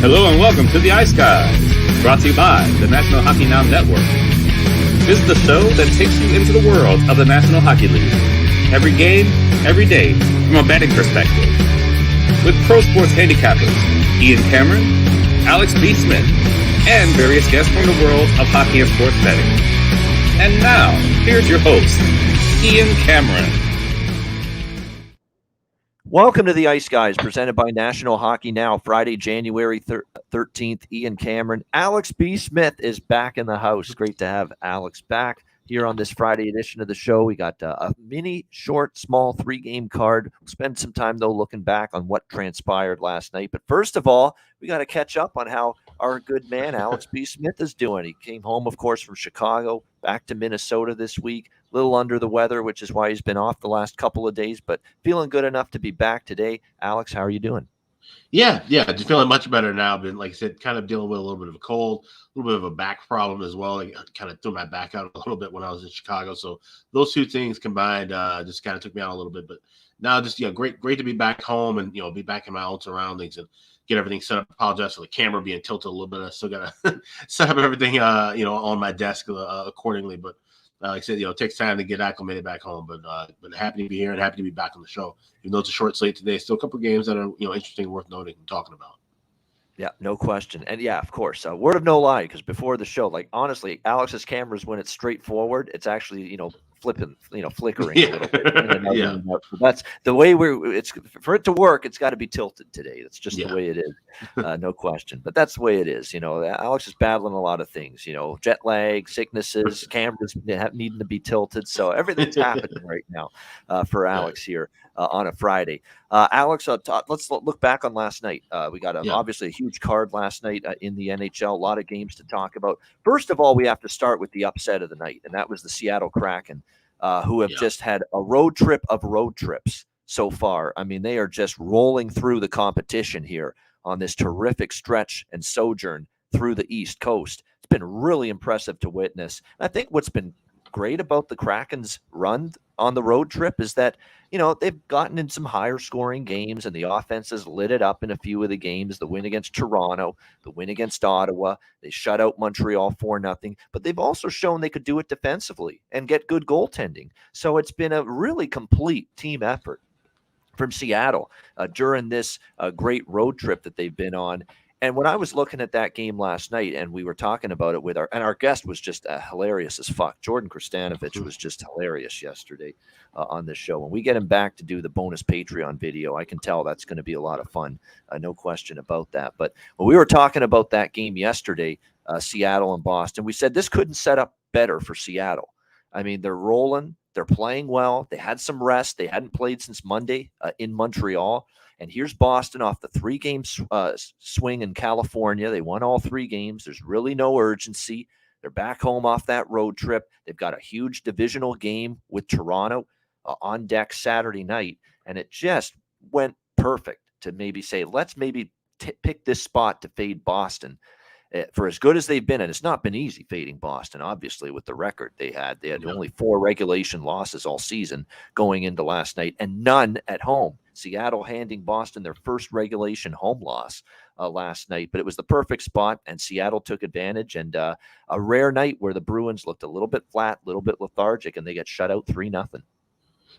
Hello and welcome to the Ice Guys, brought to you by the National Hockey Now Network. This is the show that takes you into the world of the National Hockey League. Every game, every day, from a betting perspective. With pro sports handicappers, Ian Cameron, Alex B. Smith, and various guests from the world of hockey and sports betting. And now, here's your host, Ian Cameron. Welcome to the Ice Guys, presented by National Hockey Now, Friday, January 13th. Ian Cameron. Alex B. Smith is back in the house. Great to have Alex back here on this Friday edition of the show. We got a mini, short, small three-game card. We'll spend some time, though, looking back on what transpired last night. But first of all, we got to catch up on how our good man, Alex B. Smith, is doing. He came home, of course, from Chicago, back to Minnesota this week. A little under the weather, which is why he's been off the last couple of days, but feeling good enough to be back today. Alex, how are you doing? Yeah, just feeling much better now. But like I said, kind of dealing with a little bit of a cold, a little bit of a back problem as well. I kind of threw my back out a little bit when I was in Chicago. So those two things combined just kind of took me out a little bit. But now just, great to be back home and, be back in my own surroundings and get everything set up. Apologize for the camera being tilted a little bit. I still got to set up everything, on my desk accordingly. But like I said, it takes time to get acclimated back home, but happy to be here and happy to be back on the show. Even though it's a short slate today, still a couple of games that are, interesting, worth noting and talking about. Yeah, no question. And yeah, of course, word of no lie, because before the show, honestly, Alex's cameras, when it's straightforward, it's actually, flipping, flickering a little bit. Yeah. That's the way it's for it to work. It's got to be tilted today. That's just the way it is. No question. But that's the way it is. Alex is battling a lot of things, jet lag, sicknesses, cameras needing to be tilted. So everything's happening right now for Alex here on a Friday. Alex, let's look back on last night. We got obviously a huge card last night in the NHL. A lot of games to talk about. First of all, we have to start with the upset of the night, and that was the Seattle Kraken, who have just had a road trip of road trips so far. I mean, they are just rolling through the competition here on this terrific stretch and sojourn through the East Coast. It's been really impressive to witness. I think what's been great about the Kraken's run on the road trip is that, they've gotten in some higher scoring games and the offense has lit it up in a few of the games. The win against Toronto, the win against Ottawa, they shut out Montreal 4-0, but they've also shown they could do it defensively and get good goaltending. So it's been a really complete team effort from Seattle during this great road trip that they've been on. And when I was looking at that game last night and we were talking about it with our guest was just hilarious as fuck. Jordan Kristanovich was just hilarious yesterday on this show. When we get him back to do the bonus Patreon video, I can tell that's going to be a lot of fun. No question about that. But when we were talking about that game yesterday, Seattle and Boston, we said this couldn't set up better for Seattle. I mean, they're rolling. They're playing well. They had some rest. They hadn't played since Monday in Montreal. And here's Boston off the three-game swing in California. They won all three games. There's really no urgency. They're back home off that road trip. They've got a huge divisional game with Toronto on deck Saturday night. And it just went perfect to maybe say, let's maybe pick this spot to fade Boston. For as good as they've been, and it's not been easy fading Boston, obviously, with the record they had. They had only 4 regulation losses all season going into last night, and none at home. Seattle handing Boston their first regulation home loss last night, but it was the perfect spot, and Seattle took advantage, and a rare night where the Bruins looked a little bit flat, a little bit lethargic, and they get shut out 3-0.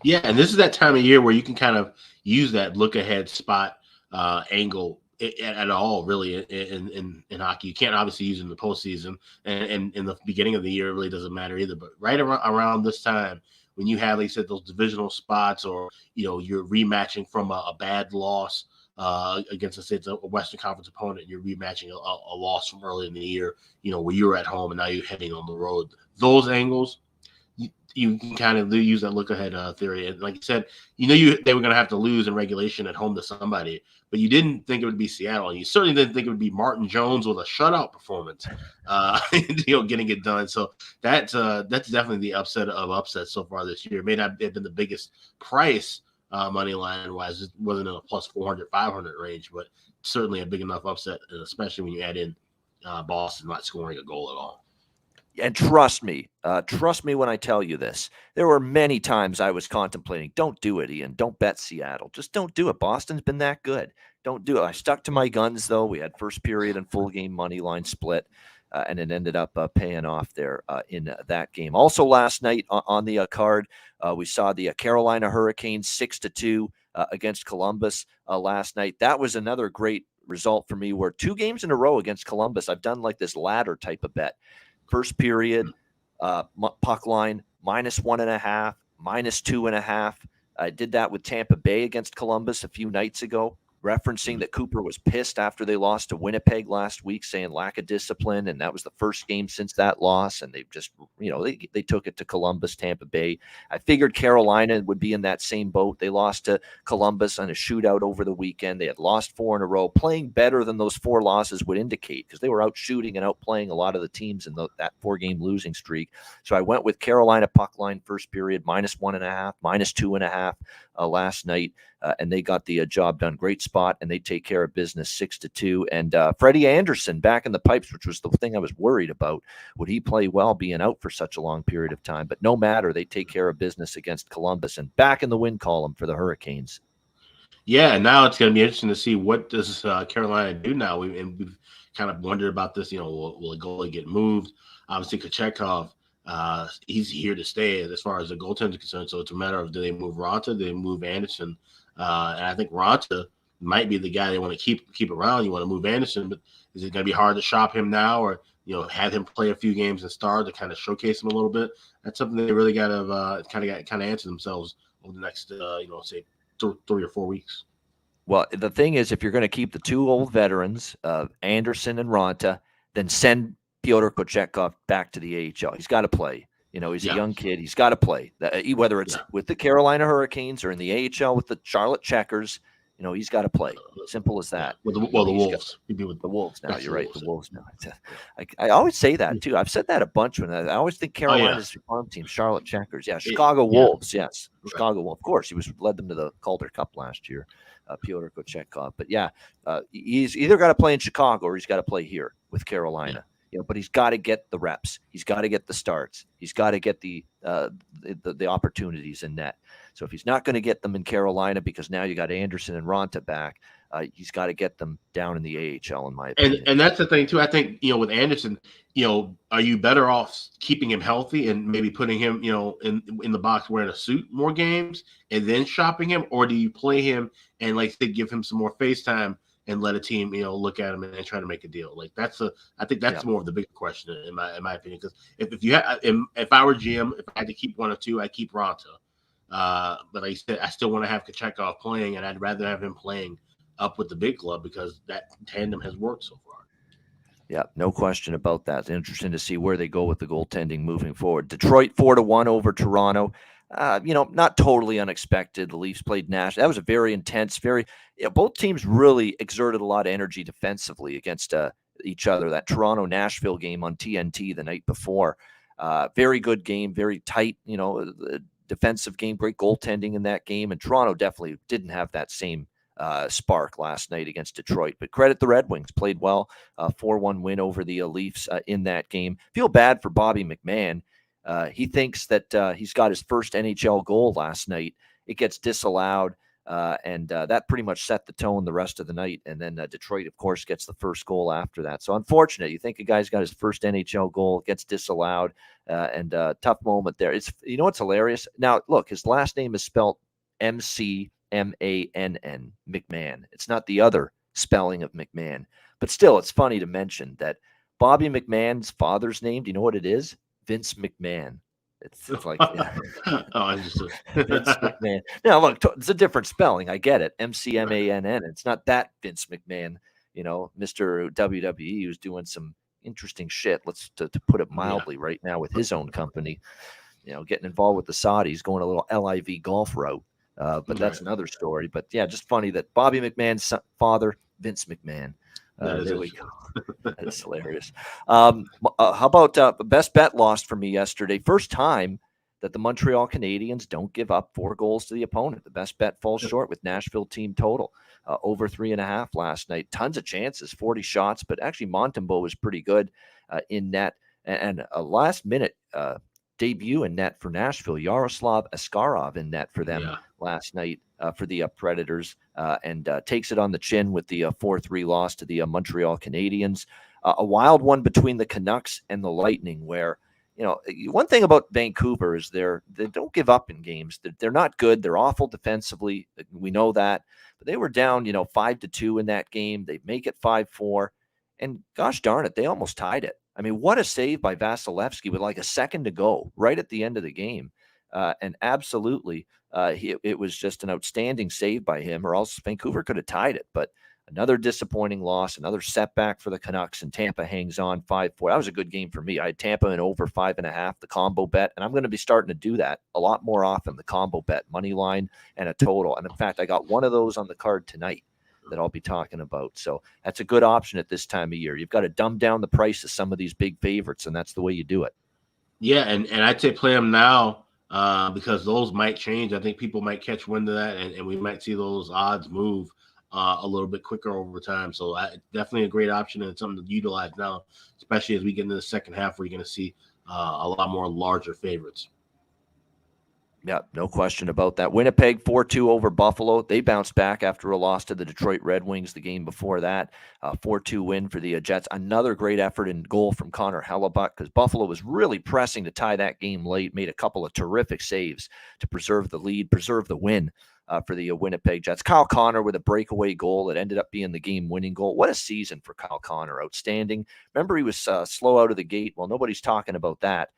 Yeah, and this is that time of year where you can kind of use that look-ahead spot angle at all, really, in hockey. You can't obviously use it in the postseason, and in the beginning of the year, it really doesn't matter either. But right around this time, when you have, like you said, those divisional spots, or you're rematching from a bad loss against, let's say, it's a Western Conference opponent, and you're rematching a loss from early in the year, where you're at home and now you're heading on the road. Those angles, you can kind of use that look-ahead theory. And like you said, they were going to have to lose in regulation at home to somebody, but you didn't think it would be Seattle. You certainly didn't think it would be Martin Jones with a shutout performance, getting it done. So that's definitely the upset of upsets so far this year. It may not have been the biggest price money line-wise. It wasn't in a plus 400, 500 range, but certainly a big enough upset, especially when you add in Boston not scoring a goal at all. And trust me when I tell you this. There were many times I was contemplating, don't do it, Ian. Don't bet Seattle. Just don't do it. Boston's been that good. don't do it. I stuck to my guns, though. We had first period and full game money line split, and it ended up paying off there in that game. Also last night on the card, we saw the Carolina Hurricanes 6-2 against Columbus last night. That was another great result for me, where 2 games in a row against Columbus, I've done like this ladder type of bet. First period, puck line, -1.5, -2.5. I did that with Tampa Bay against Columbus a few nights ago, referencing that Cooper was pissed after they lost to Winnipeg last week, saying lack of discipline, and that was the first game since that loss, and they've just, they took it to Columbus, Tampa Bay. I figured Carolina would be in that same boat. They lost to Columbus on a shootout over the weekend. They had lost 4 in a row, playing better than those 4 losses would indicate, because they were out shooting and outplaying a lot of the teams in that 4-game losing streak. So I went with Carolina puck line first period, -1.5, -2.5 last night, and they got the job done. Great spot, and they take care of business 6-2. And Freddie Anderson back in the pipes, which was the thing I was worried about. Would he play well being out for such a long period of time? But no matter, they take care of business against Columbus and back in the win column for the Hurricanes. Yeah, and now it's going to be interesting to see what does Carolina do now. We've kind of wondered about this. Will the goalie get moved? Obviously, Kochetkov, he's here to stay as far as the goaltender is concerned. So it's a matter of, do they move Raanta? Do they move Anderson? And I think Raanta might be the guy they want to keep around. You want to move Anderson, but is it going to be hard to shop him now, or have him play a few games and start to kind of showcase him a little bit? That's something they really got to kind of answer themselves over the next say 3 or 4 weeks. Well, the thing is, if you're going to keep the 2 old veterans, Anderson and Raanta, then send Pyotr Kochetkov back to the AHL. He's got to play. He's a young kid. He's got to play. Whether it's with the Carolina Hurricanes or in the AHL with the Charlotte Checkers, he's got to play. Simple as that. The Wolves. He'd be with the Wolves now. You're right. The Wolves now. I always say that too. I've said that a bunch. When I always think Carolina's farm team, Charlotte Checkers. Yeah, Chicago Wolves. Yes, right. Chicago Wolves. Of course, he led them to the Calder Cup last year. Pyotr Kochetkov. But yeah, he's either got to play in Chicago or he's got to play here with Carolina. But he's got to get the reps. He's got to get the starts. He's got to get the opportunities in net. So if he's not going to get them in Carolina, because now you got Anderson and Raanta back, he's got to get them down in the AHL, in my opinion. And that's the thing too. I think with Anderson, are you better off keeping him healthy and maybe putting him in the box wearing a suit more games and then shopping him, or do you play him and give him some more face time and let a team, look at him and try to make a deal? I think that's more of the bigger question in my opinion. Because if I were GM, if I had to keep 1 or 2, I'd keep Raanta. But like I said, I still want to have Kochetkov playing, and I'd rather have him playing up with the big club because that tandem has worked so far. Yeah, no question about that. It's interesting to see where they go with the goaltending moving forward. Detroit 4-1 over Toronto. Not totally unexpected. The Leafs played Nashville. That was a very intense, both teams really exerted a lot of energy defensively against each other. That Toronto-Nashville game on TNT the night before. Very good game, very tight, defensive game, great goaltending in that game. And Toronto definitely didn't have that same spark last night against Detroit. But credit the Red Wings, played well. 4-1 win over the Leafs in that game. Feel bad for Bobby McMahon. He thinks that he's got his first NHL goal last night. It gets disallowed, and that pretty much set the tone the rest of the night. And then Detroit, of course, gets the first goal after that. So unfortunate. You think a guy's got his first NHL goal, gets disallowed, and tough moment there. It's what's hilarious? Now, look, his last name is spelled McMann, McMahon. It's not the other spelling of McMahon. But still, it's funny to mention that Bobby McMahon's father's name, do you know what it is? Vince McMahon. It's like understood. Vince McMahon. Now look, it's a different spelling. I get it. McMann. It's not that Vince McMahon. Mr. WWE, who's doing some interesting shit. Let's to put it mildly right now with his own company. Getting involved with the Saudis, going a little LIV golf route. But that's another story. But yeah, just funny that Bobby McMahon's father, Vince McMahon. There we go. That's hilarious. How about best bet lost for me yesterday? First time that the Montreal Canadiens don't give up 4 goals to the opponent. The best bet falls short with Nashville team total over 3.5 last night. Tons of chances, 40 shots, but actually Montembeault was pretty good in net. And a last minute debut in net for Nashville. Yaroslav Askarov in net for them last night. for the Predators and takes it on the chin with the 4-3 loss to the Montreal Canadiens. A wild one between the Canucks and the Lightning, where, one thing about Vancouver is they don't give up in games. They're not good. They're awful defensively. We know that. But they were down, 5-2 in that game. They make it 5-4. And gosh darn it, they almost tied it. I mean, what a save by Vasilevsky with like a second to go right at the end of the game. And absolutely, it was just an outstanding save by him, or else Vancouver could have tied it. But another disappointing loss, another setback for the Canucks, and Tampa hangs on 5-4. That was a good game for me. I had Tampa in over 5.5, the combo bet, and I'm going to be starting to do that a lot more often, the combo bet, money line, and a total. And in fact, I got one of those on the card tonight that I'll be talking about. So that's a good option at this time of year. You've got to dumb down the price of some of these big favorites, and that's the way you do it. Yeah, and I'd say play them now because those might change. I think people might catch wind of that, and we might see those odds move a little bit quicker over time. So definitely a great option and something to utilize now, especially as we get into the second half where you're going to see a lot more larger favorites. Yeah, no question about that. Winnipeg 4-2 over Buffalo. They bounced back after a loss to the Detroit Red Wings the game before that. 4-2 win for the Jets. Another great effort in goal from Connor Hellebuck, because Buffalo was really pressing to tie that game late, made a couple of terrific saves to preserve the lead, preserve the win for the Winnipeg Jets. Kyle Connor with a breakaway goal. It ended up being the game-winning goal. What a season for Kyle Connor. Outstanding. Remember, he was slow out of the gate. Well, nobody's talking about that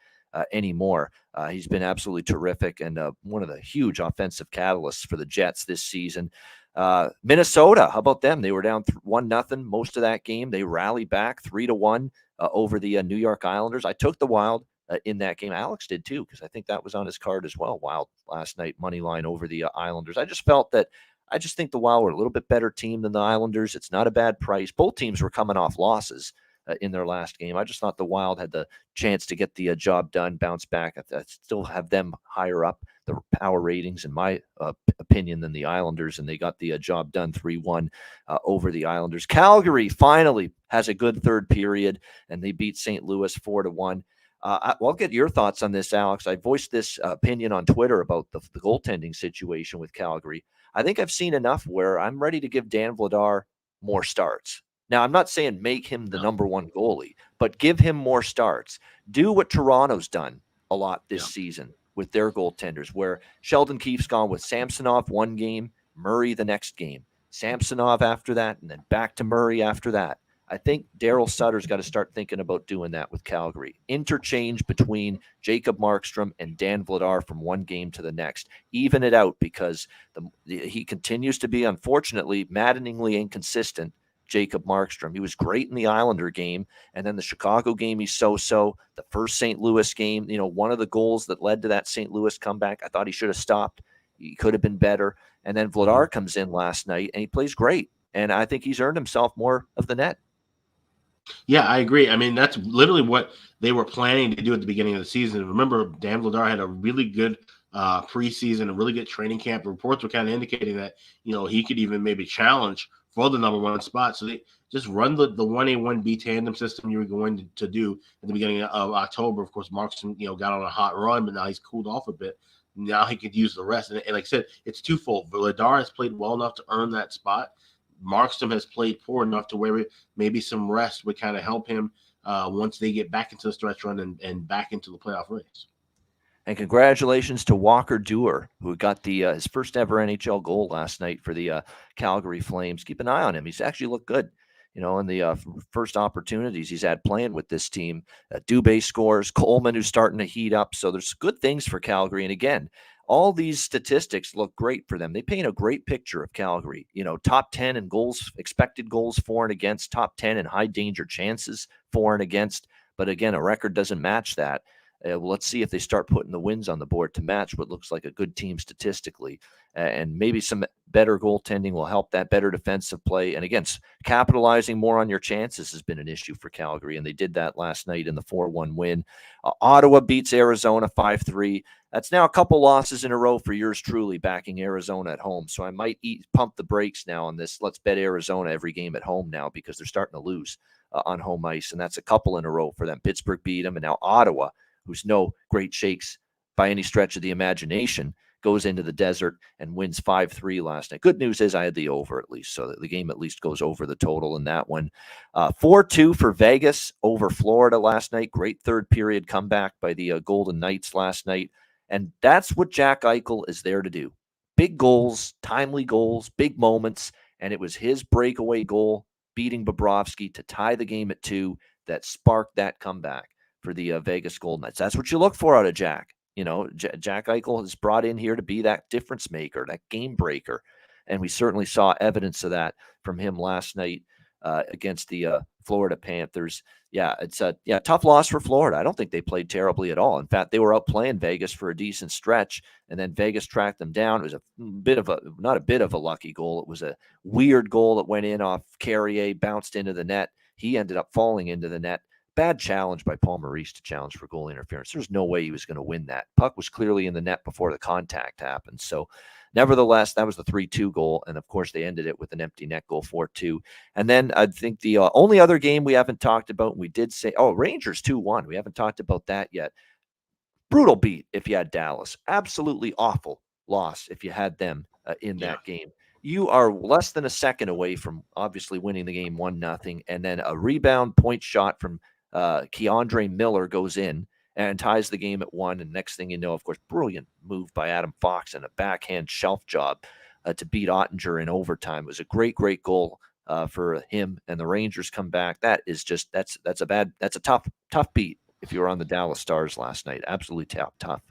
anymore. He's been absolutely terrific and one of the huge offensive catalysts for the Jets this season. Minnesota, how about them? They were down 1-0 most of that game. They rallied back 3-1 over the New York Islanders. I took the Wild in that game. Alex did too, because I think that was on his card as well. Wild last night, money line over the Islanders. I just think the Wild were a little bit better team than the Islanders. It's not a bad price. Both teams were coming off losses in their last game. I just thought the Wild had the chance to get the job done, bounce back. I still have them higher up the power ratings, in my opinion, than the Islanders, and they got the job done 3-1 over the Islanders. Calgary finally has a good third period, and they beat St. Louis 4-1. I'll get your thoughts on this, Alex. I voiced this opinion on Twitter about the goaltending situation with Calgary. I think I've seen enough where I'm ready to give Dan Vladar more starts. Now, I'm not saying make him the number one goalie, but give him more starts. Do what Toronto's done a lot this season with their goaltenders, where Sheldon Keefe's gone with Samsonov one game, Murray the next game, Samsonov after that, and then back to Murray after that. I think Daryl Sutter's got to start thinking about doing that with Calgary. Interchange between Jacob Markstrom and Dan Vladar from one game to the next. Even it out, because he continues to be, unfortunately, maddeningly inconsistent. Jacob Markstrom. He was great in the Islander game, and then the Chicago game, he's so-so. The first St. Louis game, one of the goals that led to that St. Louis comeback, I thought he should have stopped. He could have been better. And then Vladar comes in last night, and he plays great. And I think he's earned himself more of the net. Yeah, I agree. I mean, that's literally what they were planning to do at the beginning of the season. Remember, Dan Vladar had a really good preseason, a really good training camp. Reports were kind of indicating that, he could even maybe challenge for the number one spot. So they just run the 1A, 1B tandem system you were going to do at the beginning of October. Of course, Markstrom, got on a hot run, but now he's cooled off a bit. Now he could use the rest. And like I said, it's twofold. Vladar has played well enough to earn that spot. Markstrom has played poor enough to where maybe some rest would kind of help him once they get back into the stretch run and back into the playoff race. And congratulations to Walker Duehr, who got his first ever NHL goal last night for the Calgary Flames. Keep an eye on him. He's actually looked good, in the first opportunities he's had playing with this team. Dubé scores. Coleman, who's starting to heat up. So there's good things for Calgary. And again, all these statistics look great for them. They paint a great picture of Calgary. Top 10 in goals, expected goals for and against, top 10 in high danger chances for and against. But again, a record doesn't match that. Let's see if they start putting the wins on the board to match what looks like a good team statistically. And maybe some better goaltending will help that, better defensive play. And again, capitalizing more on your chances has been an issue for Calgary, and they did that last night in the 4-1 win. Ottawa beats Arizona 5-3. That's now a couple losses in a row for yours truly, backing Arizona at home. So I might pump the brakes now on this. Let's bet Arizona every game at home now, because they're starting to lose on home ice, and that's a couple in a row for them. Pittsburgh beat them, and now Ottawa, who's no great shakes by any stretch of the imagination, goes into the desert and wins 5-3 last night. Good news is I had the over at least, so that the game at least goes over the total in that one. 4-2 for Vegas over Florida last night. Great third period comeback by the Golden Knights last night. And that's what Jack Eichel is there to do. Big goals, timely goals, big moments. And it was his breakaway goal, beating Bobrovsky to tie the game at 2, that sparked that comeback for the Vegas Golden Knights. That's what you look for out of Jack. You know, Jack Eichel is brought in here to be that difference maker, that game breaker. And we certainly saw evidence of that from him last night against the Florida Panthers. Yeah, it's a tough loss for Florida. I don't think they played terribly at all. In fact, they were outplaying Vegas for a decent stretch, and then Vegas tracked them down. It was not a bit of a lucky goal. It was a weird goal that went in off Carrier, bounced into the net. He ended up falling into the net. Bad challenge by Paul Maurice to challenge for goal interference. There's no way he was going to win that. Puck was clearly in the net before the contact happened. So nevertheless, that was the 3-2 goal. And of course, they ended it with an empty net goal, 4-2. And then I think the only other game we haven't talked about, and we did say, Rangers 2-1. We haven't talked about that yet. Brutal beat if you had Dallas. Absolutely awful loss if you had them in that game. You are less than a second away from obviously winning the game 1-0. And then a rebound point shot from Keandre Miller goes in and ties the game at 1. And next thing you know, of course, brilliant move by Adam Fox and a backhand shelf job to beat Ottinger in overtime. It was a great goal for him, and the Rangers come back. That is just that's a tough beat if you were on the Dallas Stars last night. Absolutely tough.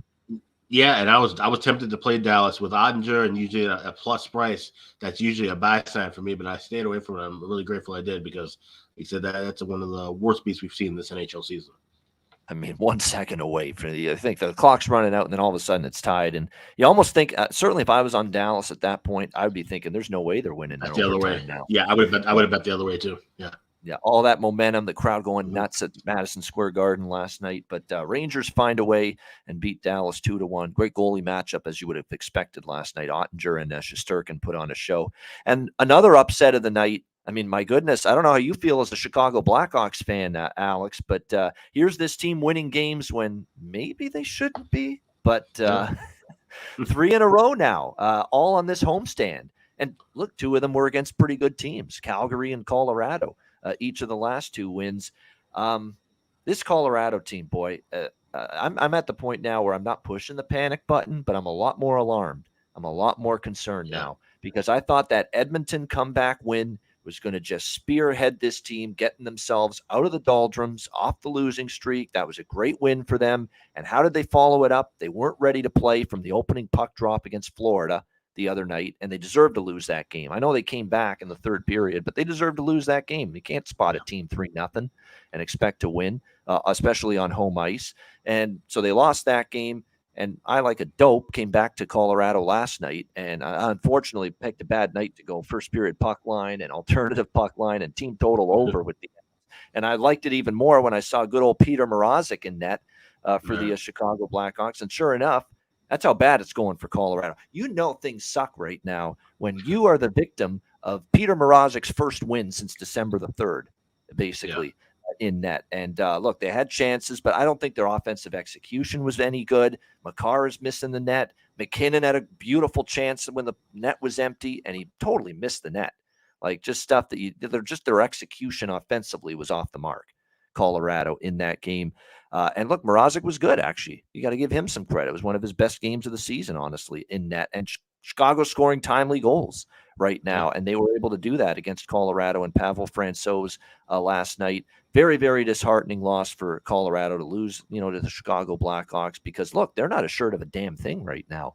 Yeah, and I was tempted to play Dallas with Ottinger and usually a plus price. That's usually a buy sign for me, but I stayed away from it. I'm really grateful I did, because he said that's one of the worst beats we've seen this NHL season. I mean, 1 second away from I think the clock's running out, and then all of a sudden it's tied. And you almost think, certainly if I was on Dallas at that point, I would be thinking, there's no way they're winning. That's the other way now. Yeah, I would have bet the other way too. Yeah, all that momentum, the crowd going nuts at Madison Square Garden last night. But Rangers find a way and beat Dallas 2-1. Great goalie matchup, as you would have expected last night. Ottinger and Shesterkin put on a show. And another upset of the night. I mean, my goodness, I don't know how you feel as a Chicago Blackhawks fan, Alex, but here's this team winning games when maybe they shouldn't be. But 3 in a row now, all on this homestand. And look, 2 of them were against pretty good teams, Calgary and Colorado. Each of the last 2 wins. This Colorado team, boy, I'm at the point now where I'm not pushing the panic button, but I'm a lot more alarmed. I'm a lot more concerned now, because I thought that Edmonton comeback win was going to just spearhead this team, getting themselves out of the doldrums, off the losing streak. That was a great win for them. And how did they follow it up? They weren't ready to play from the opening puck drop against Florida the other night, and they deserved to lose that game. I know they came back in the third period, but they deserved to lose that game. You can't spot a team 3-0 and expect to win, especially on home ice. And so they lost that game, and I, like a dope, came back to Colorado last night, and I unfortunately picked a bad night to go first period puck line and alternative puck line and team total over with the. And I liked it even more when I saw good old Peter Mrazek in net for the Chicago Blackhawks. And sure enough, that's how bad it's going for Colorado. You know things suck right now when you are the victim of Peter Mrazek's first win since December the 3rd, basically, in net. And look, they had chances, but I don't think their offensive execution was any good. Makar is missing the net. McKinnon had a beautiful chance when the net was empty, and he totally missed the net. Like, just stuff that their execution offensively was off the mark. Colorado in that game. And look, Mrazek was good, actually. You got to give him some credit. It was one of his best games of the season, honestly, in net. And Chicago scoring timely goals right now. And they were able to do that against Colorado and Pavel Francouz last night. Very, very disheartening loss for Colorado to lose, to the Chicago Blackhawks, because look, they're not assured of a damn thing right now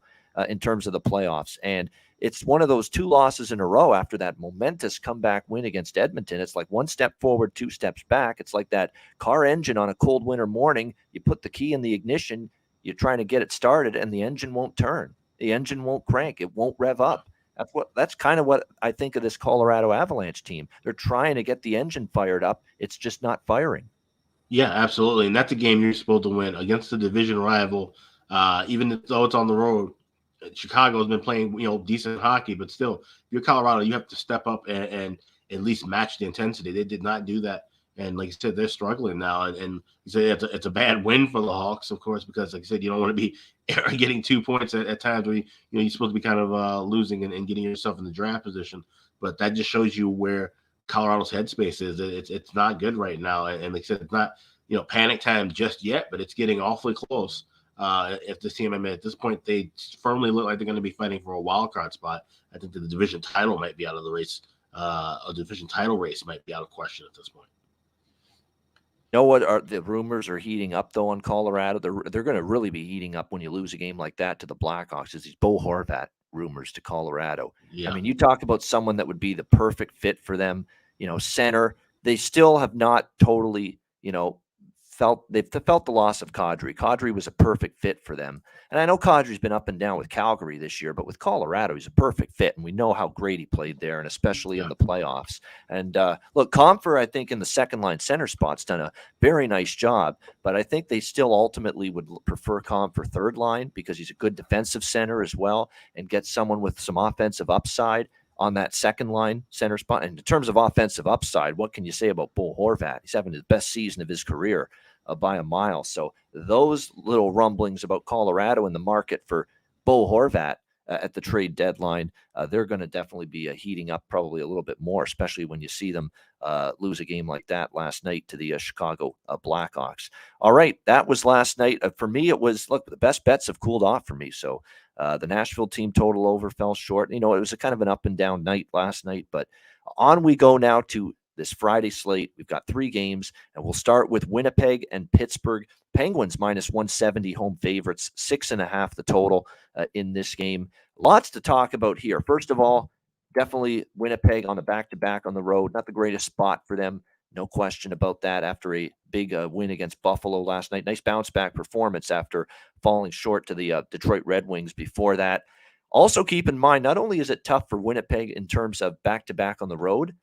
in terms of the playoffs. And it's one of those 2 losses in a row after that momentous comeback win against Edmonton. It's like 1 step forward, 2 steps back. It's like that car engine on a cold winter morning. You put the key in the ignition, you're trying to get it started, and the engine won't turn. The engine won't crank. It won't rev up. That's kind of what I think of this Colorado Avalanche team. They're trying to get the engine fired up. It's just not firing. Yeah, absolutely. And that's a game you're supposed to win against the division rival, even though it's on the road. Chicago has been playing, decent hockey, but still, if you're Colorado, you have to step up and at least match the intensity. They did not do that And like you said, they're struggling now. And you say it's a bad win for the Hawks, of course, because like I said, you don't want to be getting 2 points at times where you're supposed to be kind of losing and getting yourself in the draft position. But that just shows you where Colorado's headspace is. It's not good right now. And like I said, it's not panic time just yet, but it's getting awfully close. If this team, at this point, they firmly look like they're going to be fighting for a wild card spot. I think the division title might be out of the race. A division title race might be out of question at this point. You know what? Are the rumors are heating up though on Colorado? They're going to really be heating up when you lose a game like that to the Blackhawks. Is these Bo Horvat rumors to Colorado? Yeah. I mean, you talk about someone that would be the perfect fit for them. Center. They still have not totally, they've felt the loss of Kadri. Kadri was a perfect fit for them. And I know Kadri's been up and down with Calgary this year, but with Colorado, he's a perfect fit. And we know how great he played there, and especially in the playoffs. And look, Comfer, I think in the second line center spot's done a very nice job, but I think they still ultimately would prefer Comfer third line because he's a good defensive center as well, and get someone with some offensive upside on that second line center spot. And in terms of offensive upside, what can you say about Bo Horvat? He's having his best season of his career by a mile. So those little rumblings about Colorado in the market for Bo Horvat at the trade deadline, they're going to definitely be heating up probably a little bit more, especially when you see them lose a game like that last night to the Chicago Blackhawks. All right, that was last night. For me, it was, look, the best bets have cooled off for me. So the Nashville team total over fell short. It was a kind of an up and down night last night, but on we go now to this Friday slate. We've got 3 games, and we'll start with Winnipeg and Pittsburgh. Penguins minus 170 home favorites, 6.5 the total in this game. Lots to talk about here. First of all, definitely Winnipeg on the back-to-back on the road. Not the greatest spot for them. No question about that after a big win against Buffalo last night. Nice bounce-back performance after falling short to the Detroit Red Wings before that. Also keep in mind, not only is it tough for Winnipeg in terms of back-to-back on the road,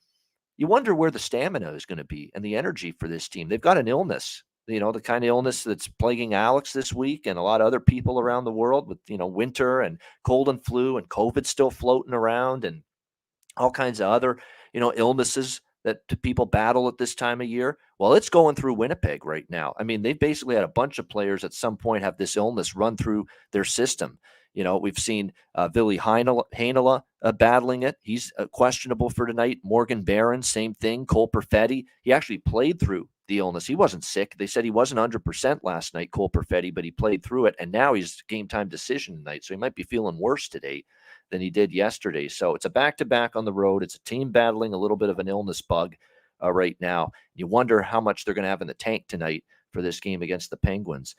you wonder where the stamina is going to be and the energy for this team. They've got an illness, the kind of illness that's plaguing Alex this week and a lot of other people around the world with, winter and cold and flu and COVID still floating around and all kinds of other, illnesses that people battle at this time of year. Well, it's going through Winnipeg right now. I mean, they've basically had a bunch of players at some point have this illness run through their system. We've seen Ville Heinola battling it. He's questionable for tonight. Morgan Barron, same thing. Cole Perfetti, he actually played through the illness. He wasn't sick. They said he wasn't 100% last night, Cole Perfetti, but he played through it, and now he's game time decision tonight, so he might be feeling worse today than he did yesterday. So it's a back-to-back on the road. It's a team battling a little bit of an illness bug right now. You wonder how much they're going to have in the tank tonight for this game against the Penguins.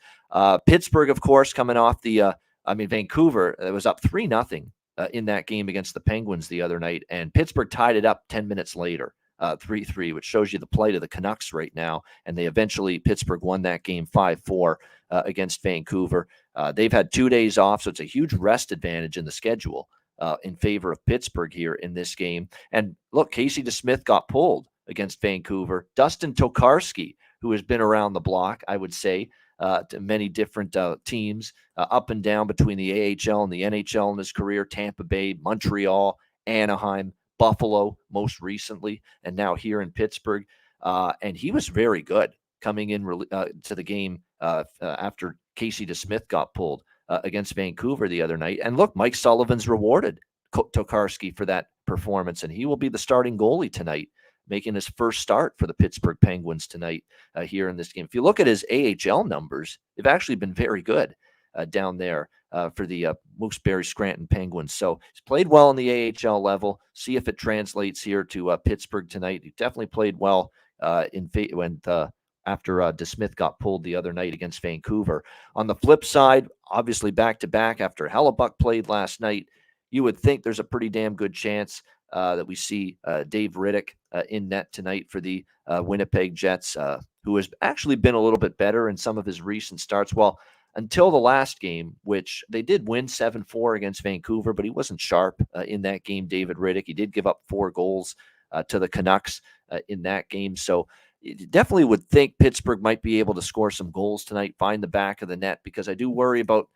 Pittsburgh, of course, coming off Vancouver, it was up 3-0 in that game against the Penguins the other night, and Pittsburgh tied it up 10 minutes later, 3-3, which shows you the plight of the Canucks right now. And Pittsburgh won that game 5-4 against Vancouver. They've had 2 days off, so it's a huge rest advantage in the schedule in favor of Pittsburgh here in this game. And look, Casey DeSmith got pulled against Vancouver. Dustin Tokarski, who has been around the block, I would say, to many different teams up and down between the AHL and the NHL in his career, Tampa Bay, Montreal, Anaheim, Buffalo most recently, and now here in Pittsburgh. And he was very good coming in to the game after Casey DeSmith got pulled against Vancouver the other night. And look, Mike Sullivan's rewarded Tokarski for that performance, and he will be the starting goalie tonight, making his first start for the Pittsburgh Penguins tonight here in this game. If you look at his AHL numbers, they've actually been very good down there for the Moose-Berry Scranton Penguins. So he's played well on the AHL level. See if it translates here to Pittsburgh tonight. He definitely played well after DeSmith got pulled the other night against Vancouver. On the flip side, obviously back-to-back after Hellebuck played last night, you would think there's a pretty damn good chance that we see Dave Riddick in net tonight for the Winnipeg Jets, who has actually been a little bit better in some of his recent starts. Well, until the last game, which they did win 7-4 against Vancouver, but he wasn't sharp in that game, David Riddick. He did give up 4 goals to the Canucks in that game. So you definitely would think Pittsburgh might be able to score some goals tonight, find the back of the net, because I do worry about,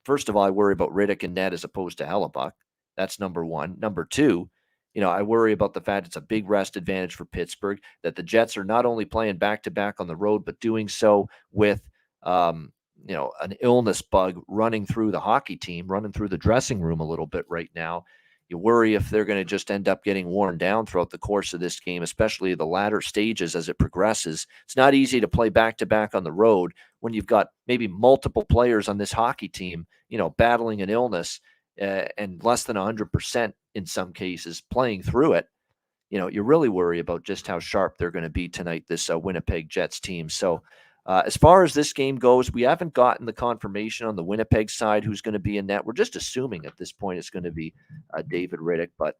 first of all, I worry about Riddick in net as opposed to Hellebuck. That's number one. Number two, I worry about the fact it's a big rest advantage for Pittsburgh, that the Jets are not only playing back-to-back on the road, but doing so with, an illness bug running through the hockey team, running through the dressing room a little bit right now. You worry if they're going to just end up getting worn down throughout the course of this game, especially the latter stages as it progresses. It's not easy to play back-to-back on the road when you've got maybe multiple players on this hockey team, battling an illness and less than 100% in some cases playing through it. You really worry about just how sharp they're going to be tonight, this Winnipeg Jets team. So as far as this game goes, we haven't gotten the confirmation on the Winnipeg side who's going to be in net. We're just assuming at this point it's going to be David Riddick. But,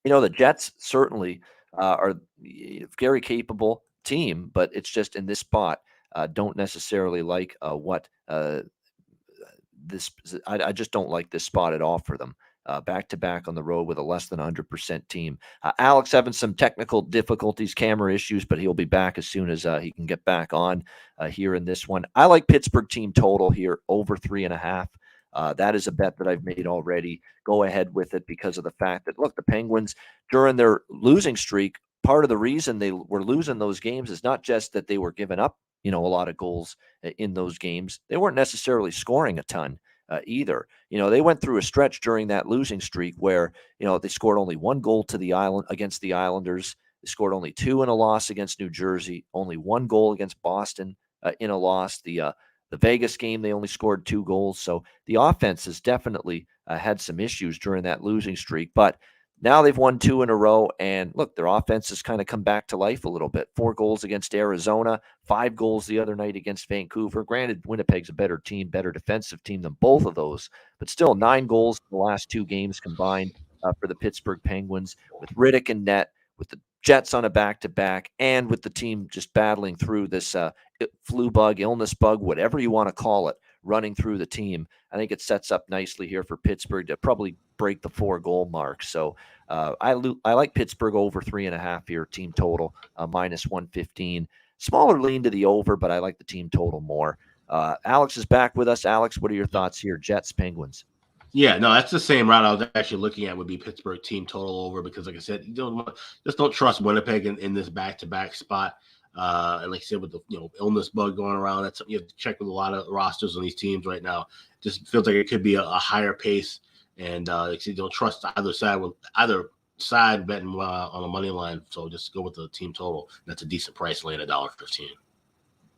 the Jets certainly are a very capable team, but it's just in this spot, don't necessarily like what this. I just don't like this spot at all for them. Back-to-back on the road with a less than 100% team. Alex having some technical difficulties, camera issues, but he'll be back as soon as he can get back on here in this one. I like Pittsburgh team total here, over 3.5. That is a bet that I've made already. Go ahead with it because of the fact that, look, the Penguins, during their losing streak, part of the reason they were losing those games is not just that they were giving up, a lot of goals in those games. They weren't necessarily scoring a ton. Either. They went through a stretch during that losing streak where, they scored only 1 goal to the island against the Islanders. They scored only 2 in a loss against New Jersey, only 1 goal against Boston in a loss. The Vegas game, they only scored 2 goals. So the offense has definitely had some issues during that losing streak, but now they've won 2 in a row, and look, their offense has kind of come back to life a little bit. 4 goals against Arizona, 5 goals the other night against Vancouver. Granted, Winnipeg's a better team, better defensive team than both of those, but still 9 goals in the last 2 games combined for the Pittsburgh Penguins, with Riddick in net, with the Jets on a back-to-back, and with the team just battling through this flu bug, illness bug, whatever you want to call it, running through the team. I think it sets up nicely here for Pittsburgh to probably break the 4-goal mark. So I like Pittsburgh over 3.5 here, team total, minus 115. Smaller lean to the over, but I like the team total more. Alex is back with us. Alex, what are your thoughts here? Jets, Penguins. Yeah, no, that's the same route I was actually looking at would be Pittsburgh team total over because, like I said, just don't trust Winnipeg in this back-to-back spot. And like I said, with the illness bug going around, that's something you have to check with a lot of rosters on these teams right now. Just feels like it could be a higher pace, and like I said, don't trust either side betting on the money line. So just go with the team total. That's a decent price, laying $1.15.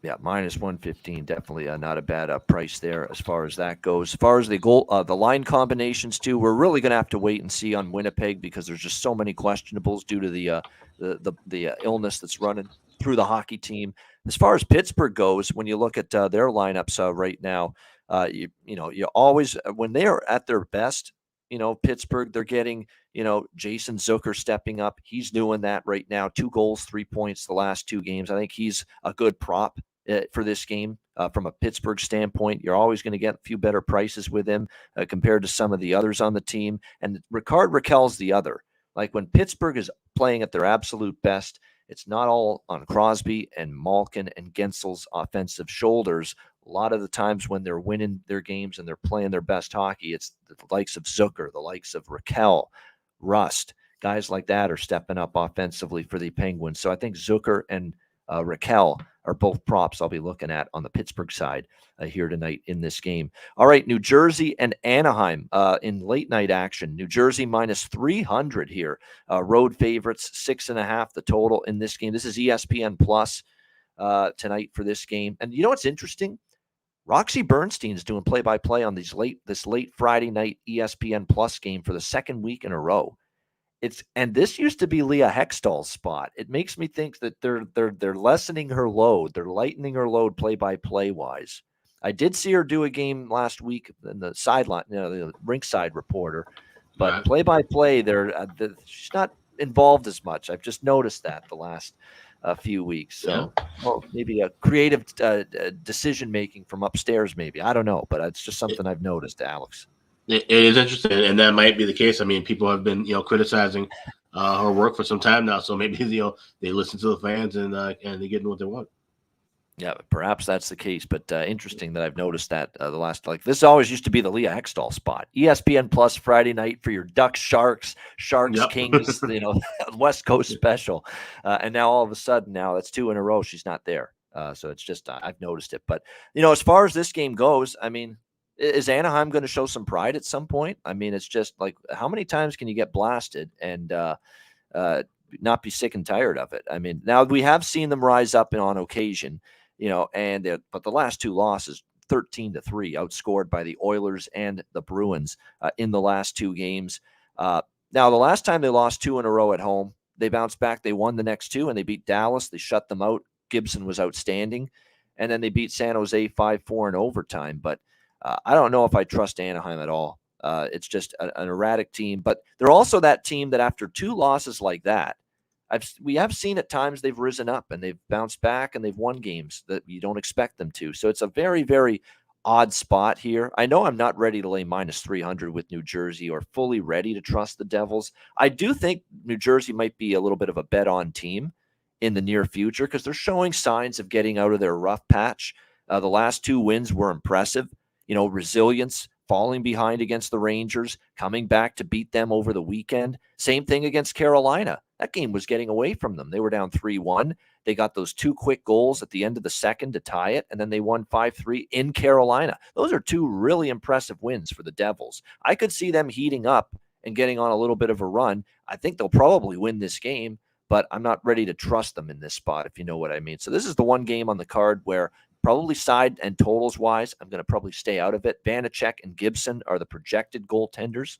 Yeah, minus 115, definitely not a bad price there as far as that goes. As far as the line combinations too, we're really going to have to wait and see on Winnipeg because there's just so many questionables due to the illness that's running through the hockey team. As far as Pittsburgh goes, when you look at their lineups right now, you always, when they are at their best, Pittsburgh, they're getting, Jason Zucker stepping up. He's doing that right now. 2 goals, 3 points the last 2 games. I think he's a good prop for this game from a Pittsburgh standpoint. You're always going to get a few better prices with him compared to some of the others on the team. And Rickard Rakell's the other. Like when Pittsburgh is playing at their absolute best, it's not all on Crosby and Malkin and Gensel's offensive shoulders. A lot of the times when they're winning their games and they're playing their best hockey, it's the likes of Zucker, the likes of Rakell, Rust. Guys like that are stepping up offensively for the Penguins. So I think Zucker and Rakell are both props I'll be looking at on the Pittsburgh side here tonight in this game. All right, New Jersey and Anaheim in late night action. New Jersey minus 300 here. Road favorites, 6.5 the total in this game. This is ESPN Plus tonight for this game. And you know what's interesting? Roxy Bernstein is doing play-by-play on this late Friday night ESPN Plus game for the second week in a row. And this used to be Leah Hextall's spot. It makes me think that they're lessening her load. They're lightening her load play-by-play wise. I did see her do a game last week in the sideline, the rinkside reporter, but play-by-play, she's not involved as much. I've just noticed that the last few weeks. So maybe a creative decision making from upstairs. Maybe I don't know, but it's just something I've noticed, Alex. It is interesting, and that might be the case. I mean, people have been, criticizing her work for some time now. So maybe, they listen to the fans and they're getting what they want. Yeah, perhaps that's the case, but interesting that I've noticed that the last, like, this always used to be the Leah Hextall spot. ESPN Plus Friday night for your Ducks, Sharks, Yep. Kings, West Coast special, and now all of a sudden, now that's 2 in a row she's not there. So it's just I've noticed it, but as far as this game goes, I mean, is Anaheim going to show some pride at some point? I mean, it's just like, how many times can you get blasted and not be sick and tired of it? I mean, now we have seen them rise up on occasion. But the last 2 losses, 13-3, outscored by the Oilers and the Bruins in the last 2 games. Now, the last time they lost 2 in a row at home, they bounced back. They won the next 2, and they beat Dallas. They shut them out. Gibson was outstanding. And then they beat San Jose 5-4 in overtime. But I don't know if I trust Anaheim at all. It's just an erratic team. But they're also that team that after 2 losses like that, we have seen at times they've risen up and they've bounced back and they've won games that you don't expect them to. So it's a very, very odd spot here. I know I'm not ready to lay minus 300 with New Jersey or fully ready to trust the Devils. I do think New Jersey might be a little bit of a bet on team in the near future because they're showing signs of getting out of their rough patch. The last 2 wins were impressive. Resilience, falling behind against the Rangers, coming back to beat them over the weekend. Same thing against Carolina. That game was getting away from them. They were down 3-1. They got those 2 quick goals at the end of the second to tie it, and then they won 5-3 in Carolina. Those are 2 really impressive wins for the Devils. I could see them heating up and getting on a little bit of a run. I think they'll probably win this game, but I'm not ready to trust them in this spot, if you know what I mean. So this is the one game on the card where probably side and totals wise, I'm going to probably stay out of it. Vanacek and Gibson are the projected goaltenders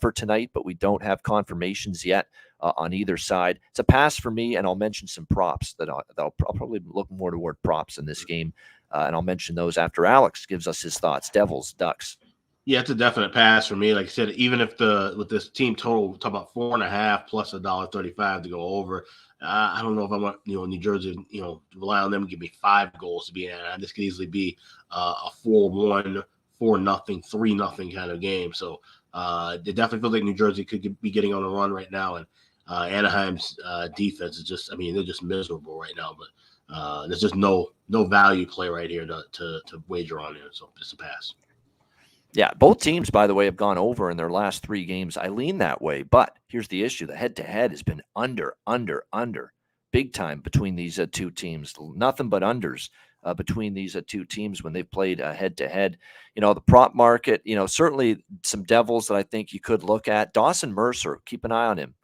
for tonight, but we don't have confirmations yet on either side. It's a pass for me, and I'll mention some props that I'll probably look more toward props in this game, and I'll mention those after Alex gives us his thoughts. Devils, Ducks. Yeah, it's a definite pass for me. Like I said, even if with this team total, talk about 4.5 plus $1.35 to go over. I don't know if I want New Jersey rely on them to give me 5 goals to be in. This could easily be a 4-1, 4-0, 3-0 kind of game. So it definitely feels like New Jersey could be getting on a run right now. And Anaheim's defense is just, they're just miserable right now. But there's just no value play right here to wager on here. So it's a pass. Yeah, both teams, by the way, have gone over in their last 3 games. I lean that way, but here's the issue. The head-to-head has been under, big time between these 2 teams. Nothing but unders between these 2 teams when they've played head-to-head. The prop market, certainly some Devils that I think you could look at. Dawson Mercer, keep an eye on him.